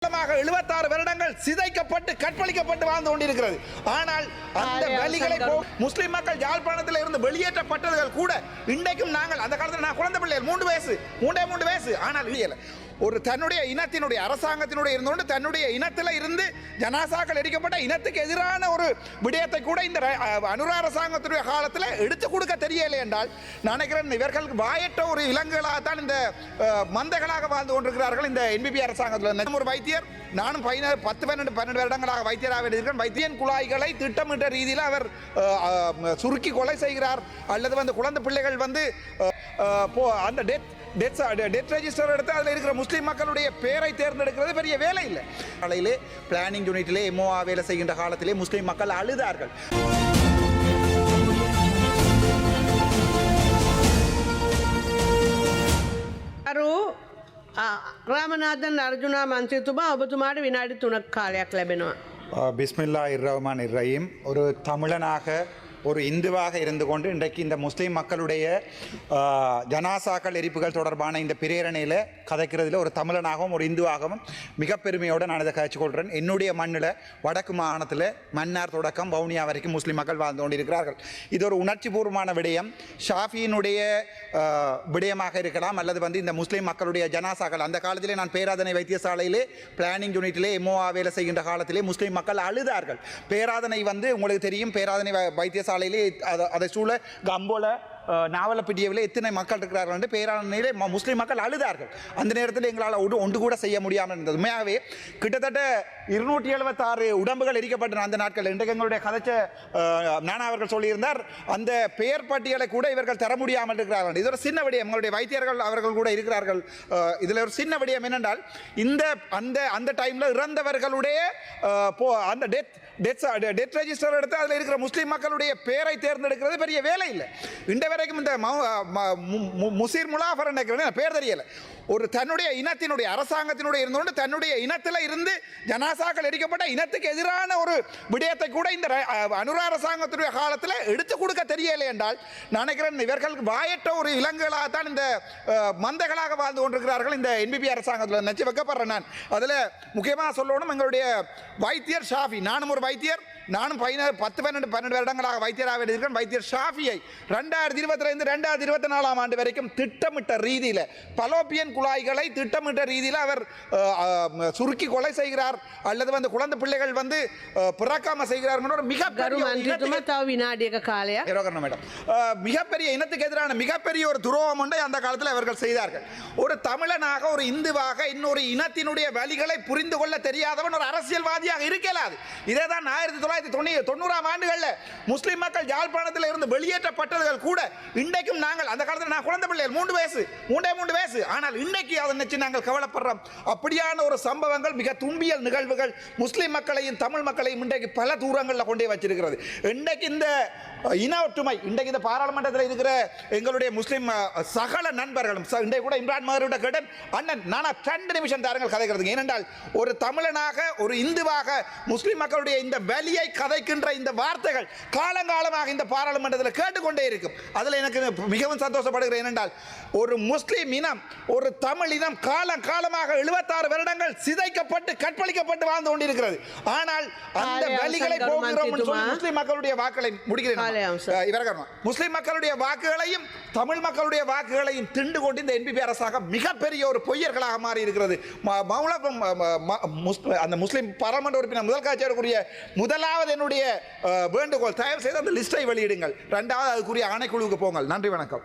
76 வருடங்கள் சிதைக்கப்பட்டு கற்பழிக்கப்பட்டு வாழ்ந்து கொண்டிருக்கிறது. ஆனால் அந்த வழிகளை முஸ்லிம் மக்கள் யாழ்ப்பாணத்தில் இருந்து வெளியேற்றப்பட்டவர்கள் கூட இன்றைக்கும் நாங்கள் அந்த காலத்தில் நான் குழந்தை பிள்ளைகள் 3 வயசு ஆனால் இல்ல ஒரு தன்னுடைய இனத்தினுடைய அரசாங்கத்தினுடைய இருந்தோண்டு தன்னுடைய இனத்தில் இருந்து ஜனாசாக்கள் எரிக்கப்பட்ட இனத்துக்கு எதிரான ஒரு விடயத்தை கூட இந்த அனுர அரசாங்கத்துடைய காலத்தில் எடுத்து கொடுக்க தெரியலை என்றால் நினைக்கிறேன் இவர்களுக்கு வாயற்ற ஒரு இலங்குகளாகத்தான் இந்த மந்தைகளாக வாழ்ந்து கொண்டிருக்கிறார்கள் இந்த என்பிபி அரசாங்கத்தில். ஒரு வைத்தியர் நானும் 10-12 வருடங்களாக வைத்தியராக இருக்கிறேன். வைத்தியன் குழாய்களை திட்டமிட்ட ரீதியில் அவர் சுருக்கி கொலை செய்கிறார் அல்லது வந்து குழந்தை பிள்ளைகள் வந்து அந்த டெத் ரெஜிஸ்டர் எடுத்து அதில் இருக்கிற முஸ்லீம் மக்களுடைய பேரை தேர்ந்தெடுக்கிறது பெரிய வேலை இல்லை. காலையிலே பிளானிங் யூனிட்டிலே எம்ஓஆ வேலை செய்கின்ற காலத்திலே முஸ்லீம் மக்கள் அழுதார்கள். ராமநாதன் அர்ஜுனா மந்திரித்துமா ඔබතුමාට විනාඩි 3ක් කාලයක් ලැබෙනවා. பிஸ்மில்லாஹிர் ரஹ்மானிர் ரஹீம். ஒரு தமிழனாக ஒரு இந்துவாக இருந்து கொண்டு இன்றைக்கு இந்த முஸ்லீம் மக்களுடைய ஜனாசாக்கள் எரிப்புகள் தொடர்பான இந்த பிரேரணையில் கதைக்கிறதுல ஒரு தமிழனாகவும் ஒரு இந்துவாகவும் மிக பெருமையோடு நான் இதை கழிச்சு கொள்கிறேன். என்னுடைய மண்ணில் வடக்கு மாகாணத்தில் மன்னார் தொடக்கம் வவுனியா வரைக்கும் முஸ்லீம் மக்கள் வாழ்ந்து கொண்டிருக்கிறார்கள். இது ஒரு உணர்ச்சிபூர்வமான விடயம். ஷாஃபியினுடைய விடயமாக இருக்கலாம் அல்லது வந்து இந்த முஸ்லீம் மக்களுடைய ஜனாசாக்கள் அந்த காலத்திலே நான் பேராதனை வைத்தியசாலையிலே பிளானிங் யூனிட்டிலே எம்ஓஆ வேலை செய்கின்ற காலத்திலே முஸ்லீம் மக்கள் அழுதார்கள். பேராதனை வந்து உங்களுக்கு தெரியும், பேராதனை வைத்தியசாலையிலே அதை சூழ கம்போல நாவலப்பிட்டியவில் எத்தனை மக்கள் இருக்கிறார்கள் என்று பேராணையிலே முஸ்லீம் மக்கள் அழுதார்கள். அந்த நேரத்தில் எங்களால் ஒன்று கூட செய்ய முடியாமல் இருந்தது. உண்மையாகவே கிட்டத்தட்ட 276 உடம்புகள் எரிக்கப்பட்டன அந்த நாட்கள். இன்றைக்கு எங்களுடைய கதைச்ச நானா அவர்கள் சொல்லியிருந்தார் அந்த பெயர் பட்டியலை கூட இவர்கள் தர முடியாமல் இருக்கிறார்கள். இது ஒரு சின்ன விடயம். எங்களுடைய வைத்தியர்கள் அவர்கள் கூட இருக்கிறார்கள். இதில் ஒரு சின்ன விடயம் என்னென்றால் இந்த அந்த டைமில் இறந்தவர்களுடைய அந்த டெத் ரெஜிஸ்டர் எடுத்து அதில் இருக்கிற முஸ்லீம் மக்களுடைய பேரை தேர்ந்தெடுக்கிறது பெரிய வேலை இல்லை. இந்த வரைக்கும் இந்த முசீர் முலாஃபர் பேர் தெரியல ஒரு தன்னுடைய இனத்தினுடைய அரசாங்கத்தினுடைய இருந்தோண்டு தன்னுடைய இனத்தில் இருந்து ஜனாசாக்கள் எரிக்கப்பட்ட இனத்துக்கு எதிரான ஒரு விடயத்தை கூட இந்த அனுர அரசாங்கத்துடைய காலத்தில் எடுத்து கொடுக்க தெரியலை என்றால் நினைக்கிறேன் இவர்களுக்கு வாயற்ற ஒரு இலங்குகளாகத்தான் இந்த மந்தைகளாக வாழ்ந்து கொண்டிருக்கிறார்கள் இந்த என்பிபி அரசாங்கத்தில். நினைச்சு வைக்கப்படுறேன் நான். அதில் முக்கியமாக சொல்லணும் எங்களுடைய வைத்தியர் ஷாஃபி. நானும் ஒரு வைத்தியர். நானும் 10-12 வருடங்களாக வைத்தியராக இருக்கிறேன். வைத்தியர் ஷாஃபியை 2022-2024 ஆண்டு வரைக்கும் திட்டமிட்ட ரீதியில் பலோப்பியன் குழாய்களை திட்டமிட்ட ரீதியில் அவர் சுருக்கி கொலை செய்கிறார் அல்லது வந்து குழந்தை பிள்ளைகள் வந்து பிறக்காம செய்கிறார். மிகப்பெரிய இனத்துக்கு எதிரான மிகப்பெரிய ஒரு துரோகம் ஒன்றை அந்த காலத்தில் அவர்கள் செய்தார்கள். ஒரு தமிழனாக ஒரு இந்துவாக இன்னொரு இனத்தினுடைய வழிகளை புரிந்து கொள்ள தெரியாதவன் ஒரு அரசியல்வாதியாக இருக்கலாது. இதே தான் 1990 ஆண்டுகளில் முஸ்லிம் மக்கள் யாழ்ப்பாணத்தில் இருந்து வெளியேற்றப்பட்டவர்கள் கூட இன்றைக்கும் நாங்கள் அந்த காலத்தில் நான் குழந்தை பிள்ளைகள் 3 வயசு ஆனால் இன்னைக்கு அதை நினைச்சு நாங்கள் கவலைப்படுறோம். அப்படியான ஒரு சம்பவங்கள் மிக துன்பியல் நிகழ்வுகள் முஸ்லிம் மக்களையும் தமிழ் மக்களையும் இன்றைக்கு பல தூரங்களில் கொண்டே வச்சிருக்கிறது. இன்றைக்கு இந்த இன ஒற்றுமை இன்றைக்கு இந்த பாராளுமன்றத்தில் இருக்கிற எங்களுடைய முஸ்லிம் சகல நண்பர்களும் இன்றைக்கு கூட இம்ரான் மகரோட கேட்டேன் அண்ணன் நானா 2 நிமிஷம் தாருங்கள் கதைக்கிறதுங்க. ஏனென்றால் ஒரு தமிழனாக ஒரு இந்துவாக முஸ்லிம் மக்களுடைய இந்த வலியை கதைக்கின்ற இந்த வார்த்தைகள் காலங்காலமாக இந்த பாராளுமன்றத்தில் கேட்டுக்கொண்டே இருக்கும். அதில் எனக்கு மிகவும் சந்தோஷப்படுகிறேன். ஏனென்றால் ஒரு முஸ்லிம் இனம் ஒரு தமிழ் இனம் காலமாக 76 வருடங்கள் சிதைக்கப்பட்டு கற்பழிக்கப்பட்டு வாழ்ந்து கொண்டிருக்கிறது. ஆனால் அந்த வலிகளை போகிறோம் முஸ்லிம் மக்களுடைய வாக்களை முடிக்கிறேன். முஸ்லிம் மக்களுடைய வாக்குகளையும் தமிழ் மக்களுடைய வாக்குகளையும் திண்டு கொண்டு இந்த என்பிபி அரசாங்கம் மிகப்பெரிய ஒரு பொய்யர்களாக மாறி இருக்கிறது. அந்த முஸ்லிம் பாராளுமன்ற உறுப்பினர் முதல் காட்சியருக்குரிய முதலாவது என்னுடைய வேண்டுகோள், தயவு செய்து அந்த லிஸ்டை வெளியிடுங்கள். 2வது அதுக்குரிய ஆணைக்குழுவுக்கு போங்கள். நன்றி, வணக்கம்.